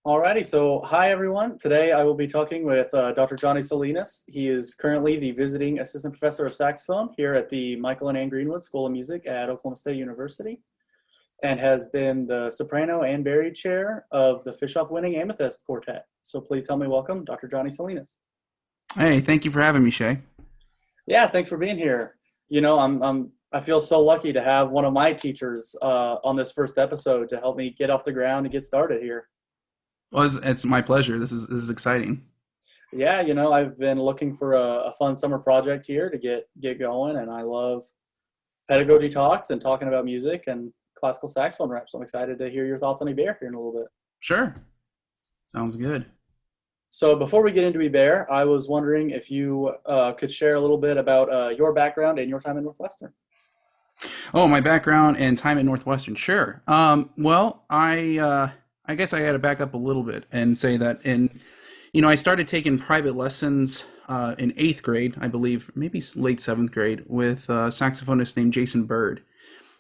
Alrighty, so hi everyone. Today I will be talking with Dr. Johnny Salinas. He is currently the visiting assistant professor of saxophone here at the Michael and Ann Greenwood School of Music at Oklahoma State University, and has been the soprano and baritone chair of the Fischoff winning Amethyst Quartet. So please help me welcome Dr. Johnny Salinas. Hey, thank you for having me, Shay. Yeah, thanks for being here. I feel so lucky to have one of my teachers on this first episode to help me get off the ground and get started here. Well, it's my pleasure. This is exciting. Yeah, I've been looking for a fun summer project here to get going, and I love pedagogy talks and talking about music and classical saxophone reps. I'm excited to hear your thoughts on Ibert here in a little bit. Sure, sounds good. So before we get into Ibert, I was wondering if you could share a little bit about your background and your time in Northwestern. Oh, my background and time at Northwestern. Sure. Well, I guess I got to back up a little bit and say that I started taking private lessons in eighth grade, I believe, maybe late seventh grade, with a saxophonist named Jason Bird.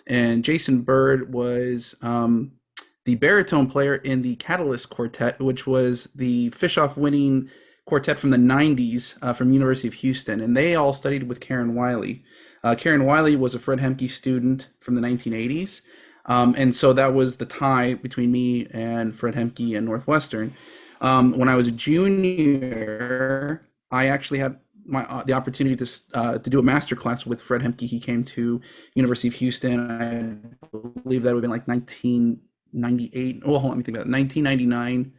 And Jason Bird was the baritone player in the Catalyst Quartet, which was the Fischoff winning quartet from the 90s from University of Houston. And they all studied with Karen Wiley. Karen Wiley was a Fred Hemke student from the 1980s. And so that was the tie between me and Fred Hemke and Northwestern. When I was a junior, I actually had the opportunity to do a master class with Fred Hemke. He came to University of Houston. I believe that would have been like 1998. Oh, hold on, let me think about it. 1999,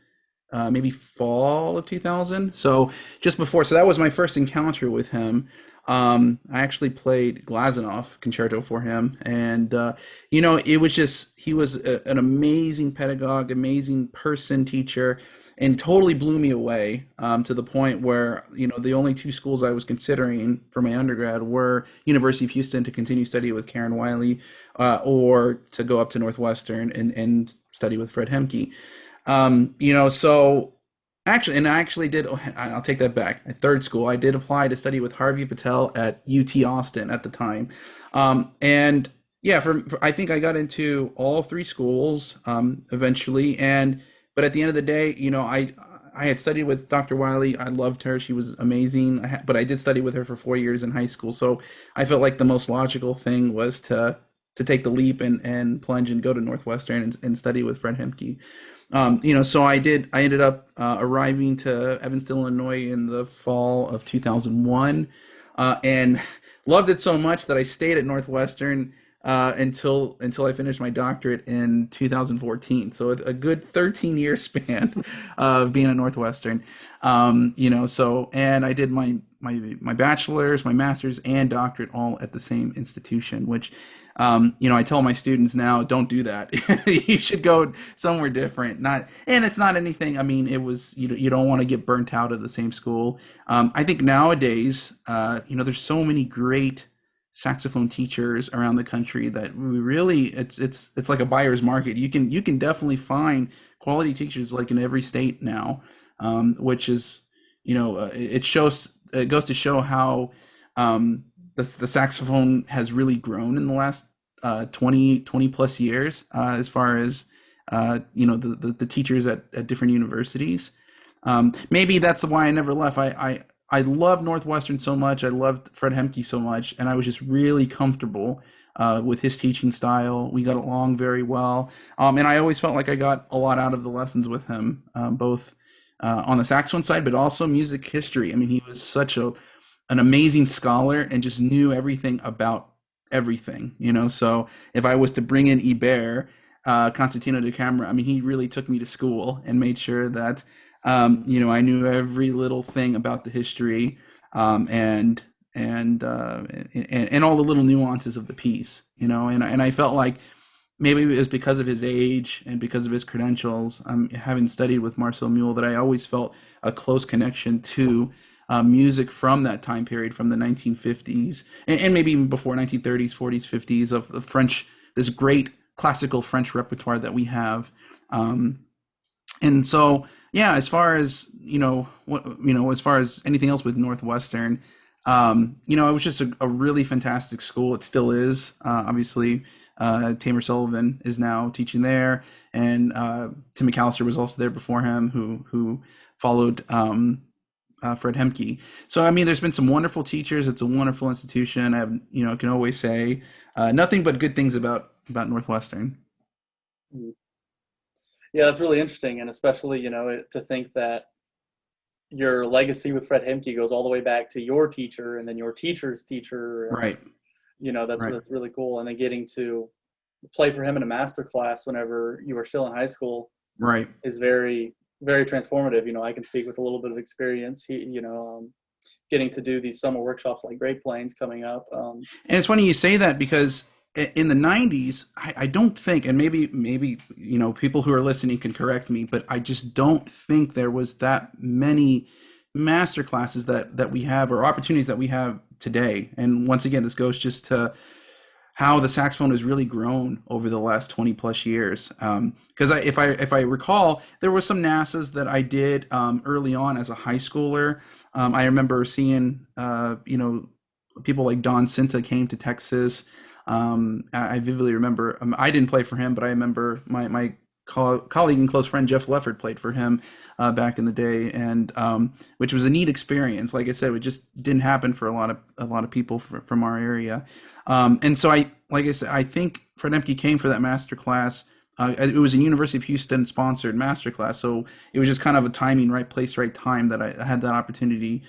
maybe fall of 2000. So just before. So that was my first encounter with him. I actually played Glazunov concerto for him, and it was just he was an amazing pedagogue, amazing person, teacher, and totally blew me away to the point where the only two schools I was considering for my undergrad were University of Houston to continue study with Karen Wiley, or to go up to Northwestern and study with Fred Hemke. So. Actually, and I actually did. I'll take that back. At third school, I did apply to study with Harvey Patel at UT Austin at the time, and yeah, I think I got into all three schools eventually. But at the end of the day, I had studied with Dr. Wiley. I loved her; she was amazing. But I did study with her for 4 years in high school, so I felt like the most logical thing was to take the leap and plunge and go to Northwestern and study with Fred Hemke. So I did. I ended up arriving to Evanston, Illinois in the fall of 2001, and loved it so much that I stayed at Northwestern until I finished my doctorate in 2014. So a good 13-year span of being at Northwestern. And I did my bachelor's, my master's, and doctorate all at the same institution, which I tell my students now, don't do that. You should go somewhere different. And it's not anything. I mean, it was you don't want to get burnt out of the same school. I think nowadays, there's so many great saxophone teachers around the country that we really it's like a buyer's market. You can definitely find quality teachers like in every state now, which is it goes to show how the saxophone has really grown in the last 20 plus years, as far as the teachers at different universities. Maybe that's why I never left. I love Northwestern so much. I loved Fred Hemke so much, and I was just really comfortable with his teaching style. We got along very well, and I always felt like I got a lot out of the lessons with him, both on the saxophone side, but also music history. I mean, he was such an amazing scholar and just knew everything about everything. So if I was to bring in Ibert, Concertino de Camera, I mean, he really took me to school and made sure that I knew every little thing about the history, and all the little nuances of the piece, and I felt like maybe it was because of his age and because of his credentials, having studied with Marcel Mule, that I always felt a close connection to music from that time period, from the 1950s, and maybe even before, 1930s, 40s, 50s, of the French, this great classical French repertoire that we have. And so, yeah, as far as as far as anything else with Northwestern, It was just a really fantastic school. It still is. Obviously, Tamer Sullivan is now teaching there, and Tim McAllister was also there before him, who followed Fred Hemke. So I mean, there's been some wonderful teachers. It's a wonderful institution. I can always say nothing but good things about Northwestern. Mm. Yeah, that's really interesting, and especially to think that your legacy with Fred Hemke goes all the way back to your teacher and then your teacher's teacher, and Right, that's right, really cool. And then getting to play for him in a master class whenever you were still in high school right. is very, very transformative. I can speak with a little bit of experience. Getting to do these summer workshops like Great Plains coming up. And it's funny you say that because in the 90s, I don't think, and maybe people who are listening can correct me, but I just don't think there was that many master classes that we have, or opportunities that we have today. And once again, this goes just to how the saxophone has really grown over the last 20 plus years. Because if I recall, there were some NASAs that I did early on as a high schooler. I remember seeing people like Don Cinta came to Texas. I vividly remember. I didn't play for him, but I remember my colleague and close friend Jeff Leffert played for him back in the day, and which was a neat experience. Like I said, it just didn't happen for a lot of people from our area. And so like I said, I think Fred Emke came for that master class. It was a University of Houston sponsored master class, so it was just kind of a timing, right place, right time that I had that opportunity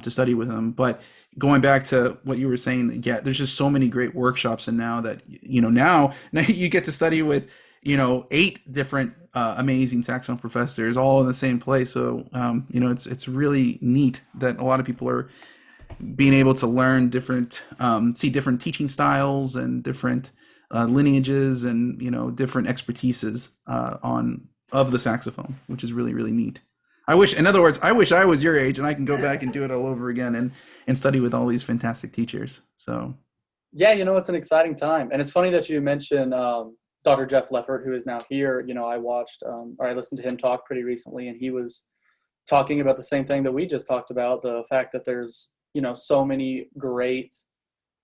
to study with him. But going back to what you were saying, yeah, there's just so many great workshops, and now that now you get to study with 8 different amazing saxophone professors all in the same place. So it's really neat that a lot of people are being able to learn different, see different teaching styles and different lineages and different expertises of the saxophone, which is really really neat. In other words, I wish I was your age and I can go back and do it all over again and study with all these fantastic teachers. So Yeah, it's an exciting time, and it's funny that you mentioned Dr. Jeff Leffert, who is now here. I watched or I listened to him talk pretty recently, and he was talking about the same thing that we just talked about, the fact that there's so many great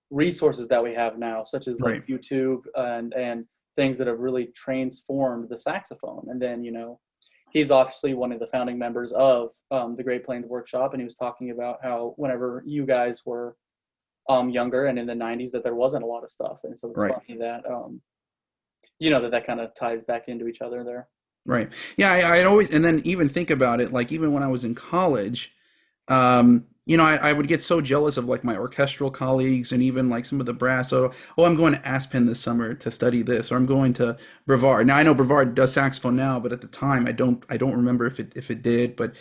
resources that we have now, such as like right, YouTube and things that have really transformed the saxophone. And then he's obviously one of the founding members of the Great Plains Workshop, and he was talking about how whenever you guys were younger and in the 90s, that there wasn't a lot of stuff. And so it's right. funny that that kind of ties back into each other there. Right. Yeah, I'd always, and then even think about it, like even when I was in college, I would get so jealous of like my orchestral colleagues and even like some of the brass. So, oh, I'm going to Aspen this summer to study this, or I'm going to Brevard. Now I know Brevard does saxophone now, but at the time I don't remember if it did. But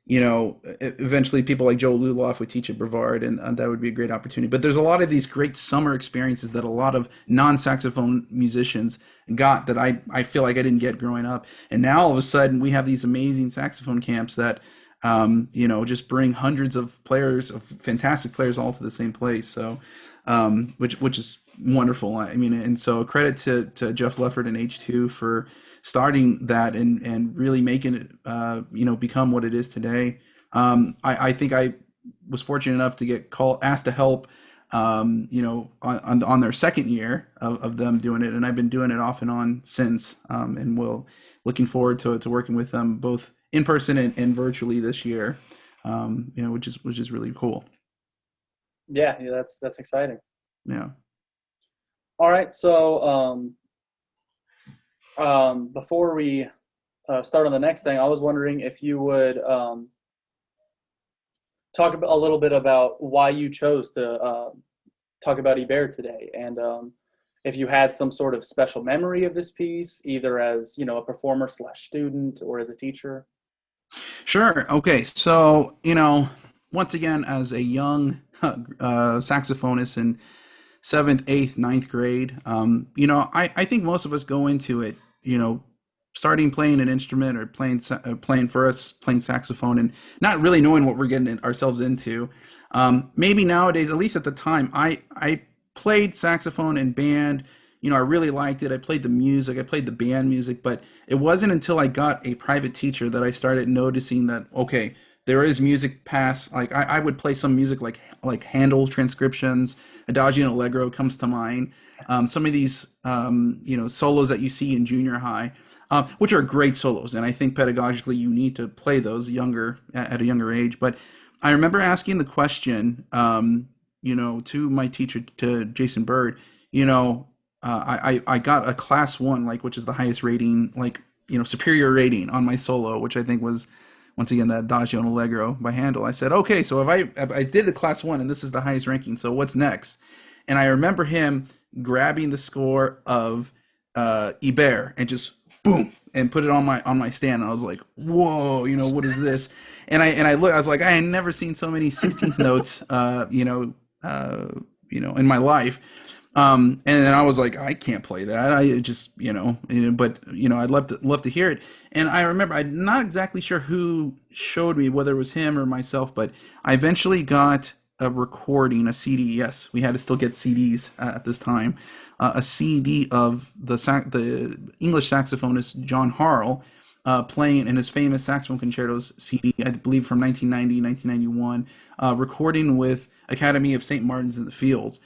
eventually people like Joe Luloff would teach at Brevard, and that would be a great opportunity. But there's a lot of these great summer experiences that a lot of non-saxophone musicians got that I feel like I didn't get growing up. And now all of a sudden we have these amazing saxophone camps that just bring hundreds of players, of fantastic players, all to the same place. So, which is wonderful. I mean, and so credit to Jeff Leffert and H2 for starting that and really making it, become what it is today. I think I was fortunate enough to get asked to help, on their second year of them doing it, and I've been doing it off and on since, and looking forward to working with them both in person and virtually this year, which is really cool. Yeah, that's exciting. Yeah. All right, so before we start on the next thing, I was wondering if you would talk a little bit about why you chose to talk about Ibert today, and if you had some sort of special memory of this piece, either as a performer slash student or as a teacher. Sure. Okay. So, once again, as a young saxophonist in seventh, eighth, ninth grade, I think most of us go into it, starting playing an instrument or playing for us, playing saxophone and not really knowing what we're getting ourselves into. Maybe nowadays, at least at the time, I played saxophone in band. I really liked it. I played the music, I played the band music, but it wasn't until I got a private teacher that I started noticing that, okay, there is music past, like I would play some music like Handel transcriptions. Adagio and Allegro comes to mind. Some of these solos that you see in junior high, which are great solos, and I think pedagogically you need to play those at a younger age. But I remember asking the question, to my teacher, to Jason Bird, I got a class one, like, which is the highest rating, like, superior rating on my solo, which I think was, once again, that Adagio and Allegro by Handel. I said, okay, so if I did the class one and this is the highest ranking, so what's next? And I remember him grabbing the score of Ibert and just boom and put it on my stand. And I was like, whoa, what is this? And I look, I was like, I had never seen so many 16th notes, in my life. And then I was like, I can't play that. I just, but I'd love to hear it. And I remember, I'm not exactly sure who showed me, whether it was him or myself, but I eventually got a recording, a CD. Yes, we had to still get CDs at this time. A CD of the English saxophonist John Harrell playing in his famous saxophone concertos CD, I believe from 1990, 1991, recording with Academy of St. Martin's in the Fields,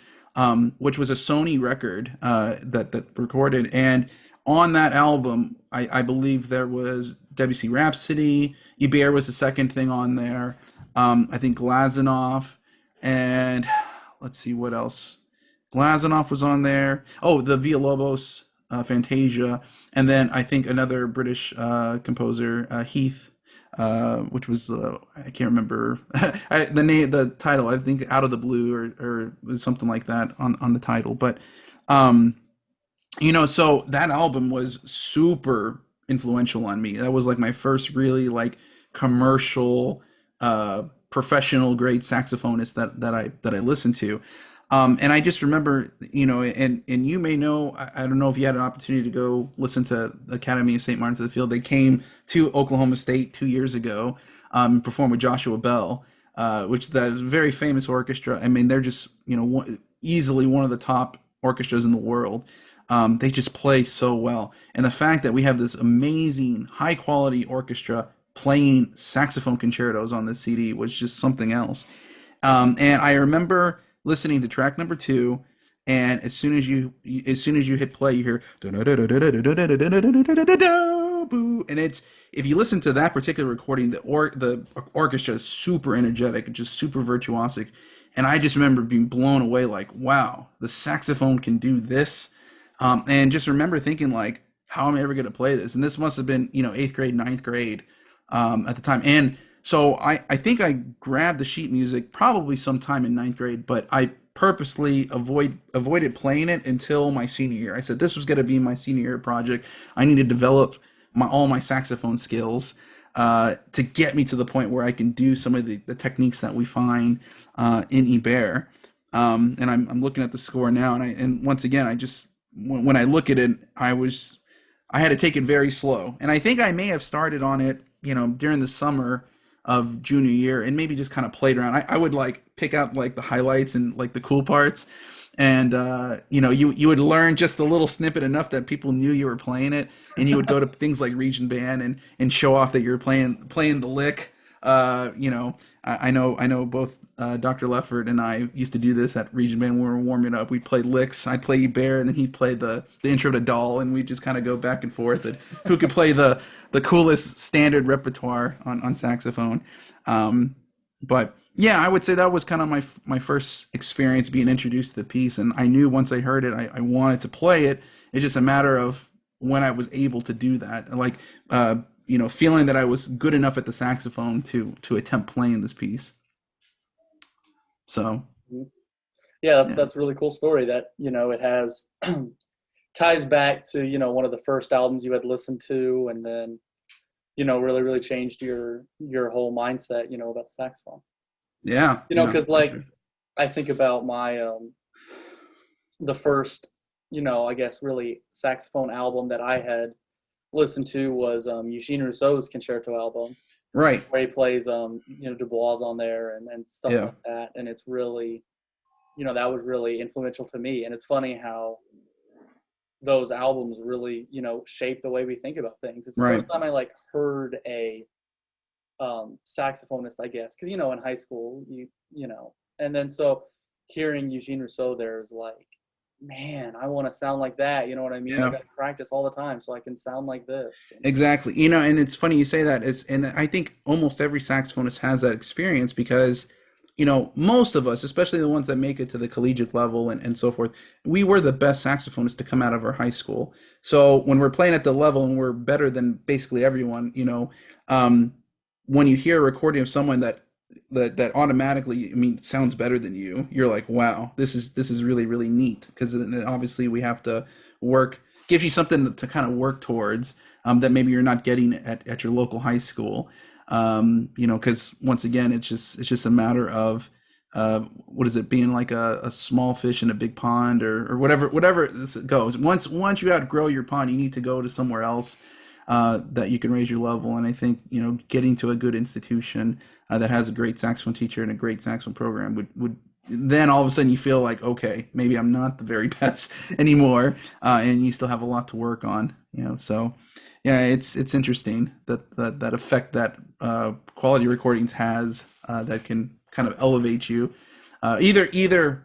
which was a Sony record that recorded. And on that album, I believe there was Debussy Rhapsody, Ibert was the second thing on there. I think Glazunov, and let's see what else. Glazunov was on there. Oh, the Villalobos Fantasia, and then I think another British composer, Heath, which was I can't remember the title. I think Out of the Blue or something like that on the title. But so that album was super influential on me. That was like my first really like commercial, professional grade saxophonist that I listened to. And I just remember, and you may know, I don't know if you had an opportunity to go listen to the Academy of St. Martin's of the Field. They came to Oklahoma State 2 years ago, and performed with Joshua Bell, which that is a very famous orchestra. I mean, they're just, easily one of the top orchestras in the world. They just play so well. And the fact that we have this amazing, high quality orchestra playing saxophone concertos on this CD was just something else. And I remember listening to track number two, and as soon as you hit play, you hear and it's, if you listen to that particular recording, the orchestra is super energetic, just super virtuosic, and I just remember being blown away, like, wow, the saxophone can do this, and just remember thinking, like, how am I ever going to play this? And this must have been, eighth grade, ninth grade, at the time. And so I think I grabbed the sheet music probably sometime in ninth grade, but I purposely avoided playing it until my senior year. I said this was going to be my senior year project. I need to develop all my saxophone skills to get me to the point where I can do some of the techniques that we find in Ibert. And I'm looking at the score now, and once again, I just, when I look at it, I had to take it very slow, and I think I may have started on it, during the summer of junior year, and maybe just kind of played around. I would like pick out like the highlights and like the cool parts, and you would learn just a little snippet enough that people knew you were playing it, and you would go to things like Region Band and show off that you're playing the lick. I know both Dr. Leffert and I used to do this at Region Band when we were warming up. We'd play licks. I'd play Bear, and then he'd play the intro to Doll, and we'd just kind of go back and forth and who could play the coolest standard repertoire on saxophone. But yeah, I would say that was kind of my first experience being introduced to the piece, and I knew once I heard it, I wanted to play it. It's just a matter of when I was able to do that, like feeling that I was good enough at the saxophone to attempt playing this piece. So Yeah, yeah, that's a really cool story that, it has ties back to, one of the first albums you had listened to, and then, really, really changed your whole mindset, about saxophone. yeah, yeah, Because for like sure. I think about my the first, I guess really saxophone album that I had listened to was Eugene Rousseau's concerto album, Right. where he plays Dubois on there and stuff Yeah. like that, and it's really, that was really influential to me. And it's funny how those albums really, shape the way we think about things. It's the first Right. time I like heard a saxophonist, I guess, because in high school and then so hearing Eugene Rousseau there is like, man, I want to sound like that. You know what I mean? I Yeah. got to practice all the time so I can sound like this. And, Exactly. And it's funny you say that. And I think almost every saxophonist has that experience because, most of us, especially the ones that make it to the collegiate level and so forth, we were the best saxophonists to come out of our high school. So when we're playing at the level and we're better than basically everyone, um, when you hear a recording of someone that automatically, I mean, sounds better than you, you're like, wow, this is really, really neat. Because obviously we have to work, gives you something to kind of work towards, that maybe you're not getting at your local high school. Because once again, it's just a matter of, what is it, being like a small fish in a big pond, or whatever it goes. Once you outgrow your pond, you need to go to somewhere else, that you can raise your level. And I think, getting to a good institution, that has a great saxophone teacher and a great saxophone program would then all of a sudden you feel like, okay, maybe I'm not the very best anymore, and you still have a lot to work on. So yeah, it's interesting that effect that, quality recordings has, that can kind of elevate you, either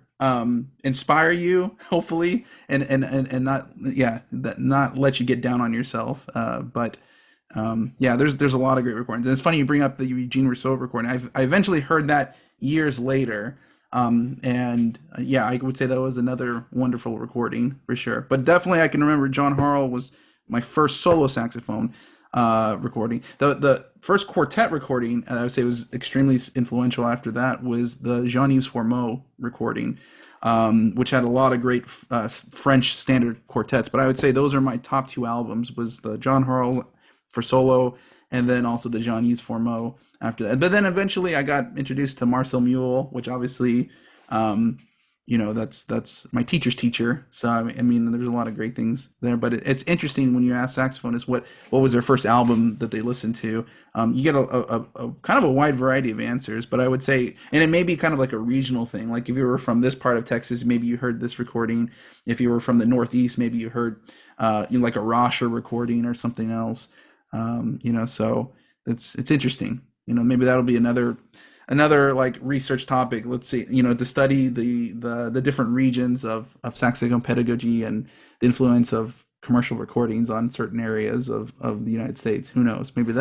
inspire you, hopefully, and not, that not let you get down on yourself. But yeah, there's a lot of great recordings. And it's funny you bring up the Eugene Rousseau recording. I eventually heard that years later. And yeah, I would say that was another wonderful recording for sure. But definitely, I can remember John Harrell was my first solo saxophone, recording. The first quartet recording, I would say, was extremely influential. After that was the Jean-Yves Formeau recording, which had a lot of great, French standard quartets. But I would say those are my top two albums: was the John Harrell for solo, and then also the Jean-Yves Formeau after that. But then eventually I got introduced to Marcel Mule, which obviously, that's my teacher's teacher. So I mean, there's a lot of great things there. But it's interesting when you ask saxophonists what was their first album that they listened to. You get a kind of a wide variety of answers. But I would say, and it may be kind of like a regional thing. Like if you were from this part of Texas, maybe you heard this recording. If you were from the Northeast, maybe you heard, like a Rosher recording or something else. So it's interesting. Maybe that'll be another like research topic. Let's see, to study the different regions of saxophone pedagogy and the influence of commercial recordings on certain areas of the United States. Who knows? Maybe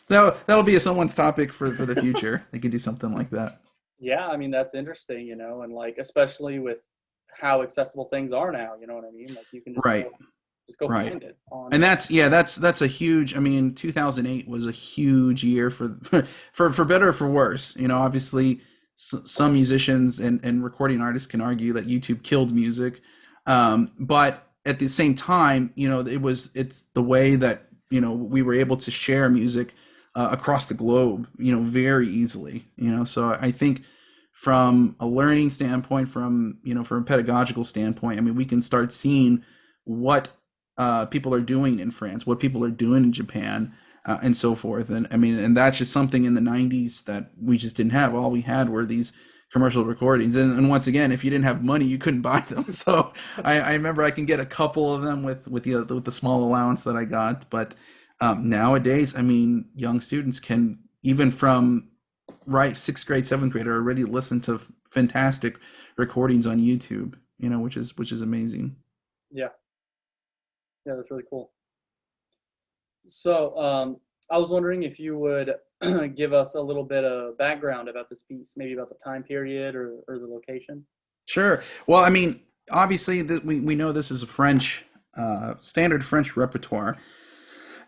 that'll be someone's topic for the future. They could do something like that. yeah, I mean that's interesting, and like especially with how accessible things are now. You know what I mean? Like you can Right. just go Right. find it on. And that's a huge. I mean, 2008 was a huge year for for better or for worse. Obviously, some musicians and recording artists can argue that YouTube killed music, but at the same time, it's the way that we were able to share music, across the globe, very easily. So I think from a learning standpoint, from a pedagogical standpoint, I mean, we can start seeing what, people are doing in France, what people are doing in Japan, and so forth. And I mean, and that's just something in the 90s that we just didn't have. All we had were these commercial recordings. And once again, if you didn't have money, you couldn't buy them. So I remember I can get a couple of them with the small allowance that I got. But, nowadays, I mean, young students can, even from sixth grade, seventh grade, already listen to fantastic recordings on YouTube, which is amazing. Yeah, yeah, that's really cool. So, I was wondering if you would give us a little bit of background about this piece, maybe about the time period or the location. Sure. Well, I mean, obviously, we know this is a French, standard French repertoire.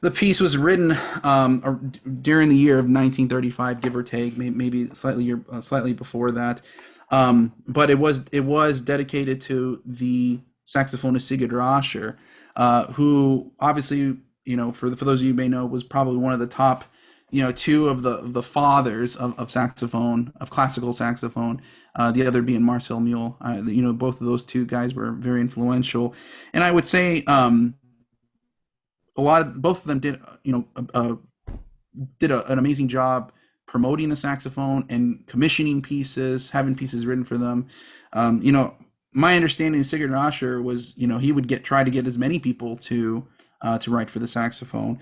The piece was written, during the year of 1935, give or take, maybe slightly before that. But it was dedicated to the saxophonist Sigurd Roscher, who obviously, for those of you who may know, was probably one of the top, two of the fathers of saxophone, of classical saxophone. The other being Marcel Mule. Both of those two guys were very influential, and I would say, both of them did an amazing job promoting the saxophone and commissioning pieces, having pieces written for them. My understanding of Sigurd Roscher was, he would try to get as many people to, to write for the saxophone.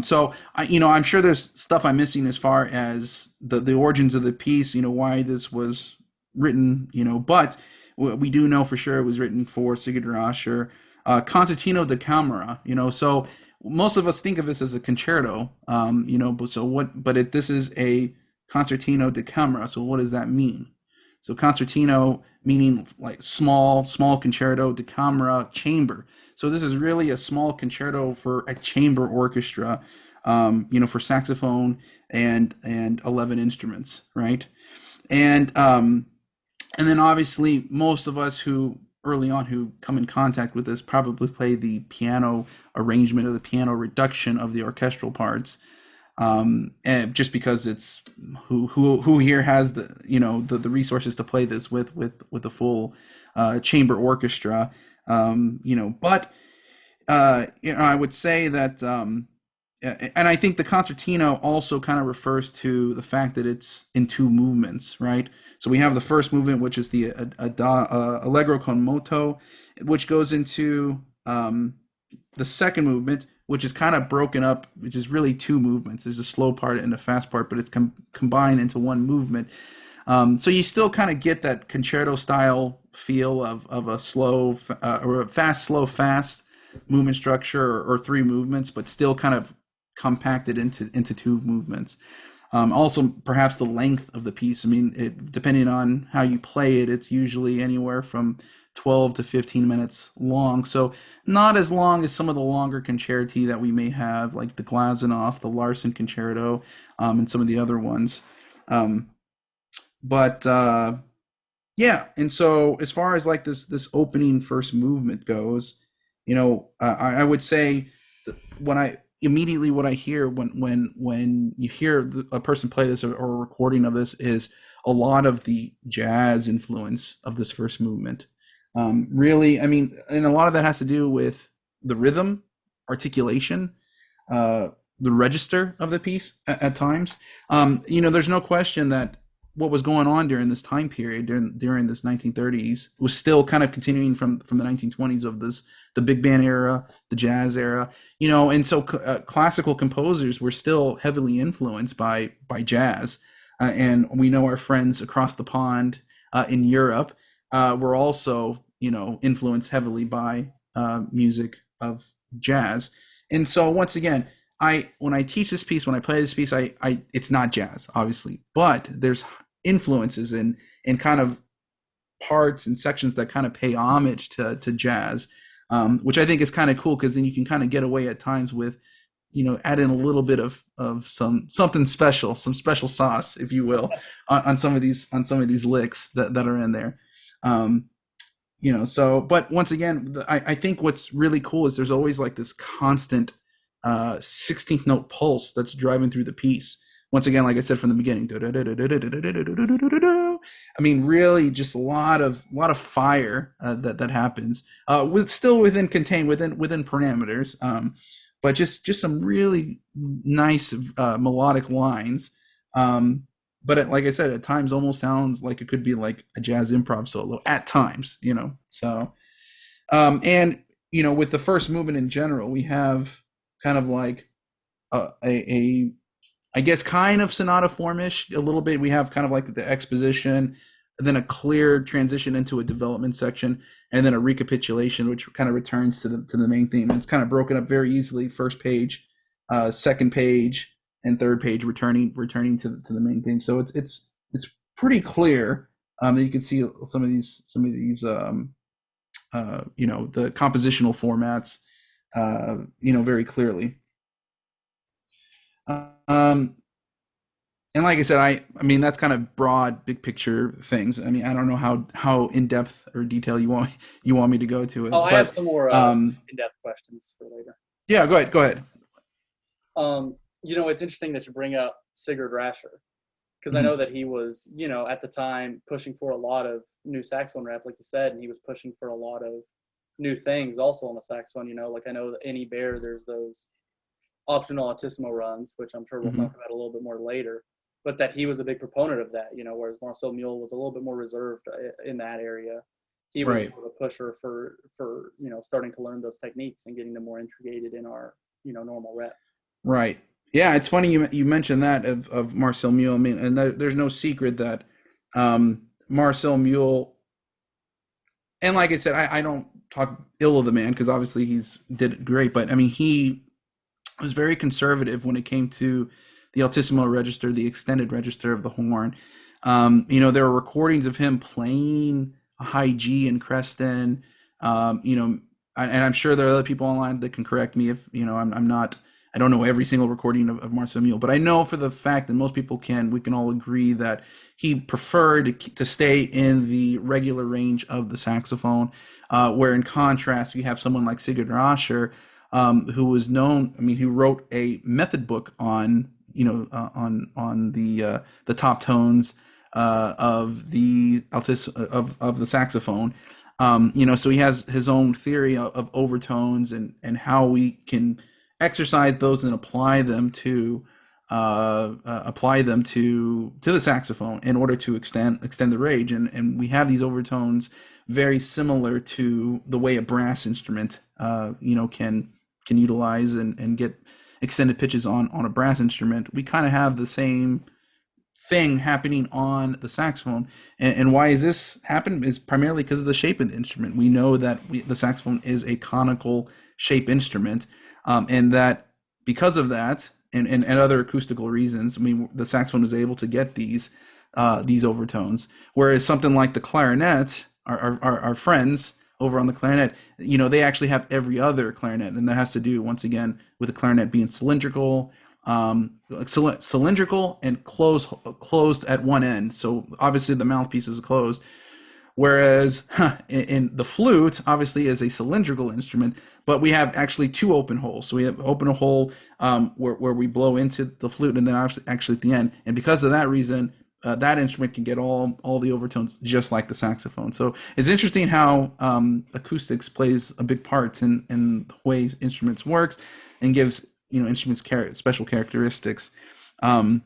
So I'm sure there's stuff I'm missing as far as the origins of the piece. Why this was written. But we do know for sure it was written for Sigurd Rascher, Concertino da Camera. So most of us think of this as a concerto. But so what? But this is a Concertino da Camera. So what does that mean? So concertino meaning like small concerto, da camera, chamber. So this is really a small concerto for a chamber orchestra, for saxophone and 11 instruments, right? And then obviously most of us who early on who come in contact with this probably play the piano arrangement or the piano reduction of the orchestral parts, and just because it's who here has the resources to play this with a full chamber orchestra. But I would say that, and I think the concertino also kind of refers to the fact that it's in two movements, right? So we have the first movement, which is the allegro con moto, which goes into the second movement, which is kind of broken up, which is really two movements. There's a slow part and a fast part, but it's combined into one movement. So you still kind of get that concerto style feel of a slow or a fast, slow, fast movement structure, or three movements, but still kind of compacted into two movements. Also, perhaps the length of the piece. I mean, depending on how you play it, it's usually anywhere from 12 to 15 minutes long. So not as long as some of the longer concerti that we may have, like the Glazunov, the Larsen concerto, and some of the other ones. But yeah, and so as far as like this opening first movement goes, I would say when what I hear when you hear a person play this, or a recording of this, is a lot of the jazz influence of this first movement. Really, I mean, and a lot of that has to do with the rhythm, articulation, the register of the piece at times. There's no question that what was going on during this time period, during this 1930s, was still kind of continuing from the 1920s of the big band era, the jazz era, and so classical composers were still heavily influenced by jazz, and we know our friends across the pond in Europe were also influenced heavily by music of jazz. And so once again, when I teach this piece, when I play this piece, it's not jazz, obviously, but there's influences and kind of parts and sections that kind of pay homage to jazz, which I think is kind of cool, because then you can kind of get away at times with, add in a little bit of something special, some special sauce, if you will, on some of these licks that are in there. So, but once again, I think what's really cool is there's always like this constant 16th note pulse that's driving through the piece. Once again, like I said from the beginning, I mean, really, just a lot of fire that happens, with still contained within parameters, but just some really nice melodic lines. But like I said, at times almost sounds like it could be like a jazz improv solo at times, So, and with the first movement in general, we have kind of like a I guess kind of sonata formish a little bit. We have kind of like the exposition, and then a clear transition into a development section, and then a recapitulation, which kind of returns to the main theme. And it's kind of broken up very easily. First page, second page, and third page returning to the main theme. So it's pretty clear that you can see some of these the compositional formats very clearly. And like I said, I mean that's kind of broad, big picture things. I mean, I don't know how in depth or detail you want me to go to it. I have some more in-depth questions for later. Yeah, go ahead. It's interesting that you bring up Sigurd Rascher, because I know that he was, at the time pushing for a lot of new saxophone rap, like you said, and he was pushing for a lot of new things also on the saxophone. Like I know that in Ibert, there's those optional altissimo runs, which I'm sure we'll talk about a little bit more later, but that he was a big proponent of that, whereas Marcel Mule was a little bit more reserved in that area. he was Right. more the pusher for starting to learn those techniques and getting them more integrated in our normal rep. Right. Yeah, it's funny you mentioned that of Marcel Mule. I mean, and there's no secret that Marcel Mule, and like I said, I don't talk ill of the man because obviously he's did great, but I mean he was very conservative when it came to the altissimo register, the extended register of the horn. There were recordings of him playing a high G in Creston. And I'm sure there are other people online that can correct me if I'm not. I don't know every single recording of Marcel Mule, but I know for the fact that most people can. We can all agree that he preferred to stay in the regular range of the saxophone, where in contrast you have someone like Sigurd Rascher, who was known. I mean, who wrote a method book on on the top tones of the of the saxophone. So he has his own theory of overtones and how we can exercise those and apply them to the saxophone in order to extend the range. And we have these overtones very similar to the way a brass instrument can utilize and get extended pitches on a brass instrument. We kind of have the same thing happening on the saxophone. And why is this happen is primarily because of the shape of the instrument. We know that the saxophone is a conical shape instrument, and that because of that and other acoustical reasons, I mean, the saxophone is able to get these overtones, whereas something like the clarinet, our friends over on the clarinet, they actually have every other clarinet, and that has to do once again with the clarinet being cylindrical, cylindrical and closed at one end. So obviously the mouthpiece is closed. Whereas in the flute, obviously, is a cylindrical instrument, but we have actually two open holes. So we have open a hole where we blow into the flute, and then actually at the end. And because of that reason, that instrument can get all the overtones just like the saxophone. So it's interesting how acoustics plays a big part in the way instruments works and gives instruments special characteristics. So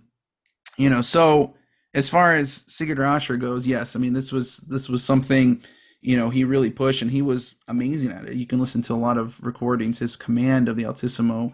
as far as Sigurd Rascher goes, yes, I mean this was something he really pushed, and he was amazing at it. You can listen to a lot of recordings. His command of the altissimo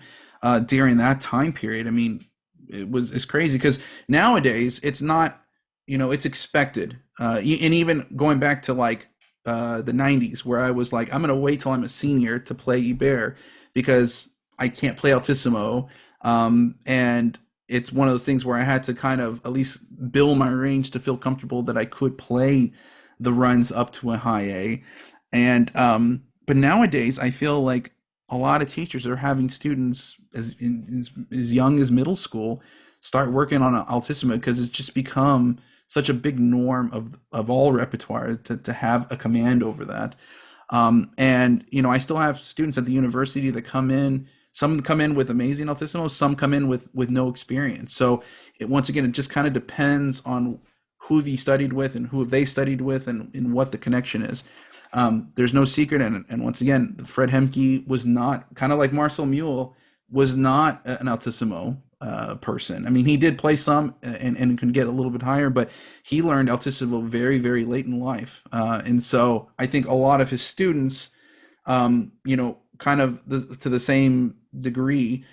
during that time period, I mean, it's crazy because nowadays it's not, it's expected. And even going back to like the 90s, where I was like, I'm gonna wait till I'm a senior to play Ibert because I can't play altissimo, and it's one of those things where I had to kind of at least build my range to feel comfortable that I could play the runs up to a high A. And but nowadays I feel like a lot of teachers are having students as young as middle school start working on an altissimo because it's just become such a big norm of all repertoire to have a command over that. And I still have students at the university that come in. Some come in with amazing altissimo, some come in with no experience. So once again, it just kind of depends on who have you studied with and who have they studied with and what the connection is. There's no secret, and once again, Fred Hemke was not, kind of like Marcel Mule, was not an altissimo person. I mean, he did play some and could get a little bit higher, but he learned altissimo very, very late in life. And so I think a lot of his students, kind of to the same degree,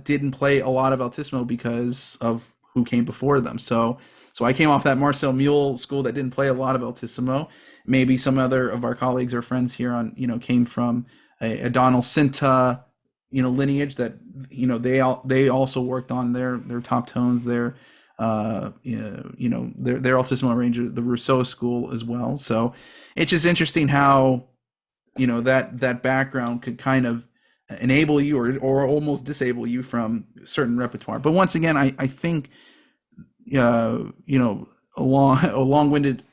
didn't play a lot of altissimo because of who came before them. So I came off that Marcel Mule school that didn't play a lot of altissimo. Maybe some other of our colleagues or friends here on came from a Donald Cinta lineage that they also worked on their top tones, their their altissimo range, the Rousseau school as well. So it's just interesting how that background could kind of enable you or almost disable you from certain repertoire. But once again, I think a long-winded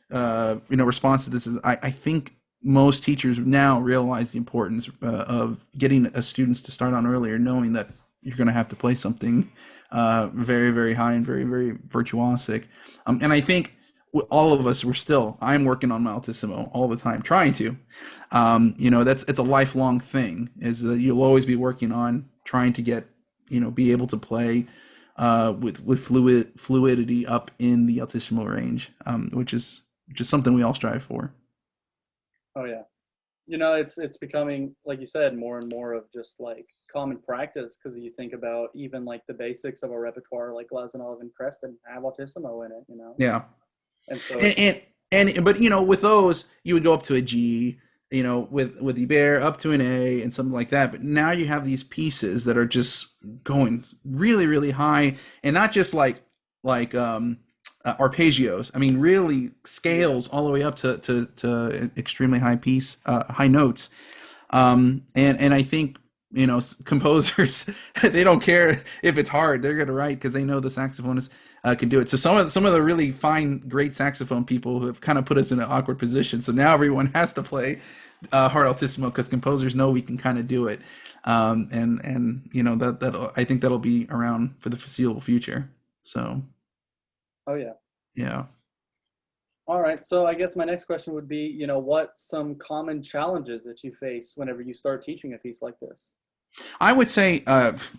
response to this is I think most teachers now realize the importance of getting students to start on earlier, knowing that you're going to have to play something very, very high and very, very virtuosic. And I think all of us, I'm working on my altissimo all the time, trying to. It's a lifelong thing. Is that you'll always be working on trying to get, be able to play with fluidity up in the altissimo range, which is something we all strive for. Oh yeah. It's becoming, like you said, more and more of just like common practice because you think about even like the basics of a repertoire like Glazunov and Creston have altissimo in it. Yeah. And so and it's but with those you would go up to a G, with Ibert up to an A and something like that. But now you have these pieces that are just going really really high, and not just like arpeggios. I mean, really yeah, scales all the way up to extremely high notes. And I think composers they don't care if it's hard; they're gonna write because they know the saxophonist can do it. So some of the really fine, great saxophone people have kind of put us in an awkward position. So now everyone has to play hard altissimo because composers know we can kind of do it. And that I think that'll be around for the foreseeable future. So oh yeah. yeah. All right. So I guess my next question would be, what some common challenges that you face whenever you start teaching a piece like this? I would say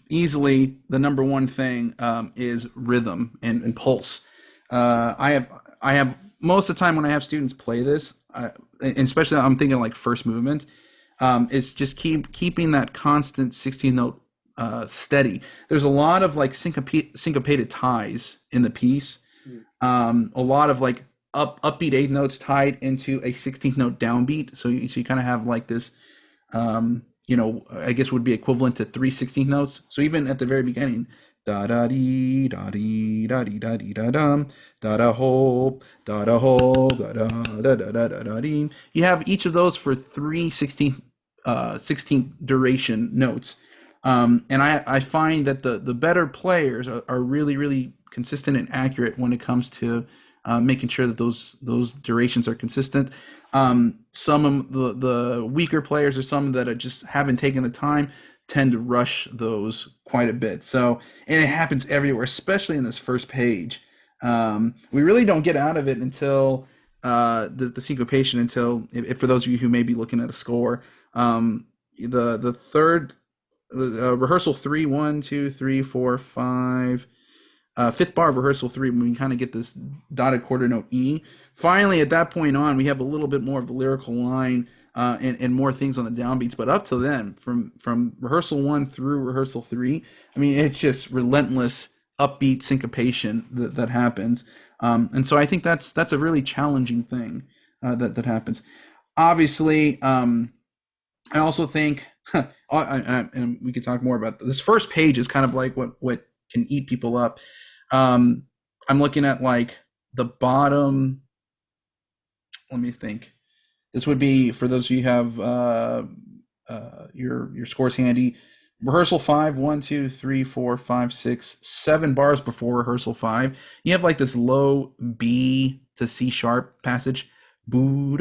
easily the number one thing is rhythm and pulse. I have most of the time when I have students play this, and especially I'm thinking like first movement, is just keeping that constant 16 note steady. There's a lot of like syncopated ties in the piece. Mm. A lot of like upbeat eighth notes tied into a 16th note downbeat. So you kind of have like this, I guess would be equivalent to 3/16 notes. So even at the very beginning, da da dee da dee da dee da dee da dum da da hope da da hope da da da da da da da dee. You have each of those for 3/16 16th duration notes. And I find that the better players are really really consistent and accurate when it comes to making sure that those durations are consistent. Some of the weaker players or some that just haven't taken the time tend to rush those quite a bit. So, and it happens everywhere, especially in this first page. We really don't get out of it until the syncopation, until if for those of you who may be looking at a score, the third rehearsal 3, 1, 2, 3, 4, 5. Fifth bar of rehearsal 3, when we kind of get this dotted quarter note E. Finally, at that point on, we have a little bit more of a lyrical line and more things on the downbeats. But up to then, from rehearsal 1 through rehearsal 3, I mean, it's just relentless upbeat syncopation that happens. And so I think that's a really challenging thing that happens. Obviously, I also think, and we could talk more about this first page is kind of like what can eat people up. I'm looking at like the bottom. Let me think. This would be for those of you who have your scores handy. Rehearsal 5, 1, 2, 3, 4, 5, 6, 7 bars before rehearsal 5. You have like this low B to C sharp passage. So you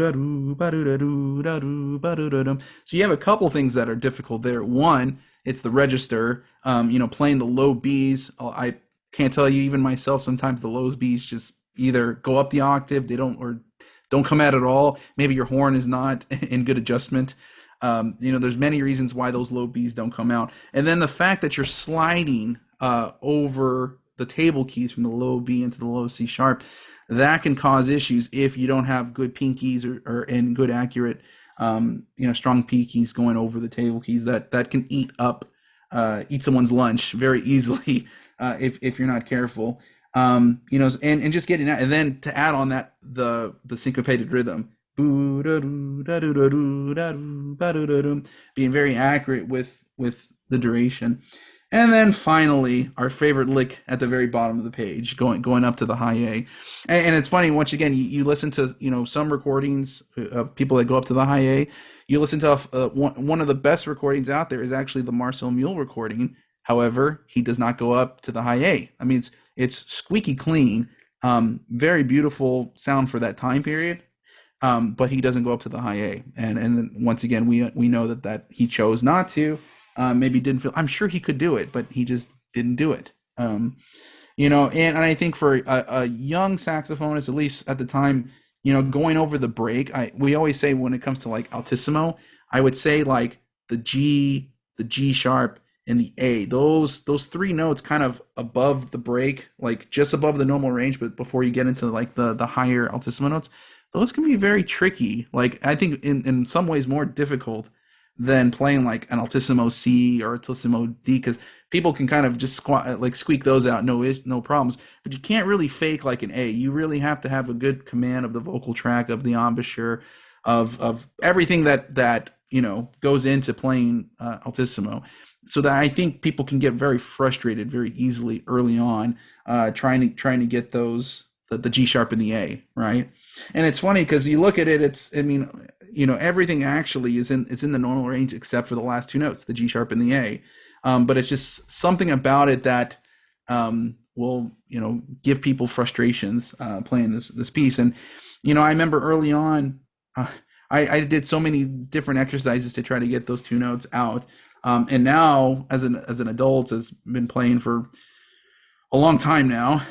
have a couple things that are difficult there. One, it's the register, playing the low Bs. I can't tell you, even myself, sometimes the low Bs just either go up the octave, they don't come out at all. Maybe your horn is not in good adjustment. There's many reasons why those low Bs don't come out. And then the fact that you're sliding over the table keys from the low B into the low C sharp, that can cause issues if you don't have good pinkies or and good accurate, strong P keys going over the table keys. That can eat someone's lunch very easily if you're not careful. And just getting that, and then to add on that the syncopated rhythm, being very accurate with the duration. And then finally, our favorite lick at the very bottom of the page, going up to the high A. And it's funny, once again, you listen to some recordings of people that go up to the high A. You listen to one of the best recordings out there is actually the Marcel Mule recording. However, he does not go up to the high A. I mean, it's squeaky clean, very beautiful sound for that time period. But he doesn't go up to the high A. And then once again, we know that he chose not to. Maybe didn't feel. I'm sure he could do it, but he just didn't do it. And I think for a young saxophonist, at least at the time, going over the break, we always say when it comes to like altissimo, I would say like the G sharp, and the A. Those 3 notes kind of above the break, like just above the normal range, but before you get into like the higher altissimo notes, those can be very tricky. Like I think in some ways more difficult than playing like an altissimo C or altissimo D, because people can kind of just like squeak those out, no problems. But you can't really fake like an A. You really have to have a good command of the vocal track, of the embouchure, of everything that goes into playing altissimo. So that I think people can get very frustrated very easily early on, trying to get those the G sharp and the A, right? And it's funny because you look at it, everything actually it's in the normal range except for the last two notes, the G sharp and the A. But it's just something about it that will give people frustrations playing this piece. And I remember early on, I did so many different exercises to try to get those two notes out. And now, as an adult, has been playing for a long time now.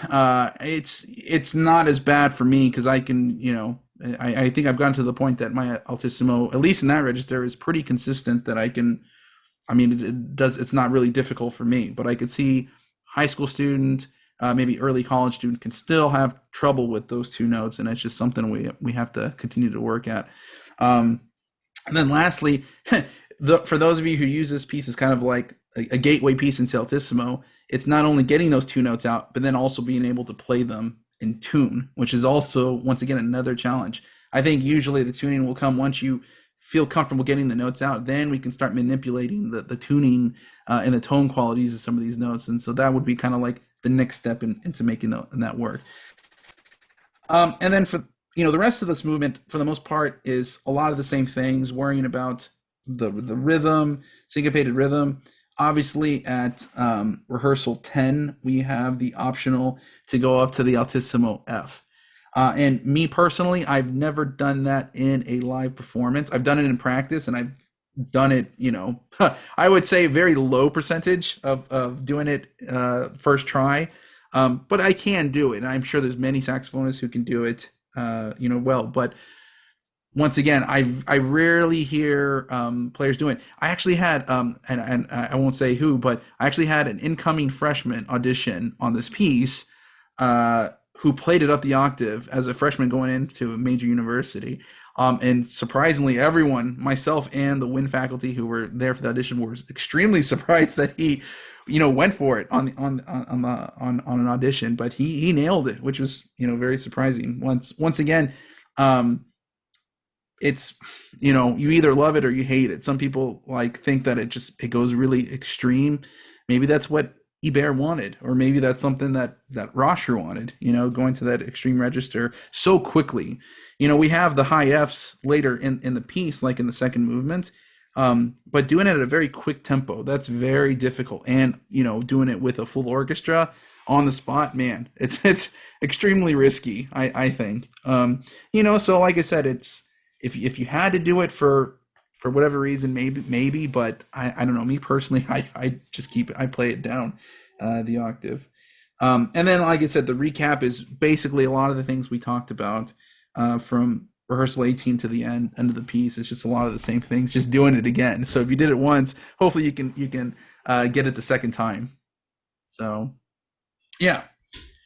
It's not as bad for me because I can, I think I've gotten to the point that my altissimo, at least in that register, is pretty consistent. That I can, I mean, it's not really difficult for me. But I could see high school student, maybe early college student can still have trouble with those two notes, and it's just something we have to continue to work at. And then lastly, for those of you who use this piece as kind of like a gateway piece into altissimo, it's not only getting those two notes out, but then also being able to play them in tune, which is also, once again, another challenge. I think usually the tuning will come once you feel comfortable getting the notes out. Then we can start manipulating the tuning and the tone qualities of some of these notes. And so that would be kind of like the next step into making that work. And then for the rest of this movement, for the most part, is a lot of the same things, worrying about the rhythm, syncopated rhythm. Obviously, at rehearsal 10, we have the optional to go up to the altissimo F. And me personally, I've never done that in a live performance. I've done it in practice, and I've done it, I would say very low percentage of doing it first try. But I can do it, and I'm sure there's many saxophonists who can do it, well. But once again, I rarely hear players doing it. I actually had, and I won't say who, but I actually had an incoming freshman audition on this piece who played it up the octave as a freshman going into a major university. And surprisingly, everyone, myself and the WIN faculty who were there for the audition, were extremely surprised that he, went for it on an audition. But he nailed it, which was very surprising. Once again. It's you either love it or you hate it. Some people think that it goes really extreme. Maybe that's what Ibert wanted, or maybe that's something that Rosher wanted, going to that extreme register so quickly. We have the high Fs later in the piece, like in the second movement, but doing it at a very quick tempo, that's very difficult. And doing it with a full orchestra on the spot, man, it's extremely risky, I think. So like I said, it's if you had to do it for whatever reason, maybe, but I don't know. Me personally, I just I play it down the octave. And then, like I said, the recap is basically a lot of the things we talked about from rehearsal 18 to the end of the piece. It's just a lot of the same things, just doing it again. So if you did it once, hopefully you can get it the second time. So, yeah.